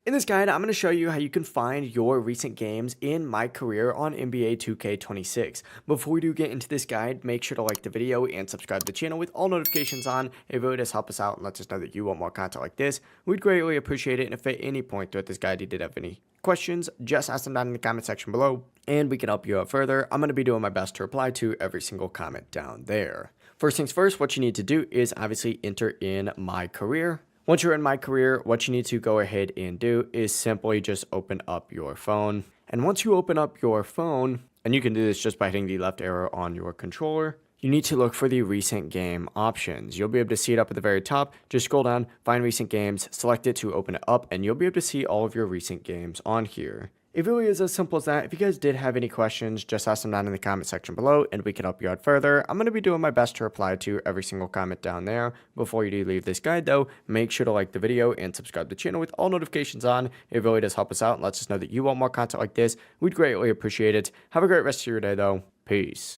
In this guide, I'm going to show you how you can find your recent games in My Career on NBA 2K26. Before we do get into this guide, make sure to like the video and subscribe to the channel with all notifications on. It really does help us out and lets us know that you want more content like this. We'd greatly appreciate it, and if at any point throughout this guide you did have any questions, just ask them down in the comment section below, and we can help you out further. I'm going to be doing my best to reply to every single comment down there. First things first, what you need to do is obviously enter in My Career. Once you're in My Career, what you need to go ahead and do is simply just open up your phone. And once you open up your phone, and you can do this just by hitting the left arrow on your controller, you need to look for the recent game options. You'll be able to see it up at the very top. Just scroll down, find recent games, select it to open it up, and you'll be able to see all of your recent games on here. It really is as simple as that. If you guys did have any questions, just ask them down in the comment section below and we can help you out further. I'm going to be doing my best to reply to every single comment down there. Before you do leave this guide though, make sure to like the video and subscribe to the channel with all notifications on. It really does help us out and lets us know that you want more content like this. We'd greatly appreciate it. Have a great rest of your day though. Peace.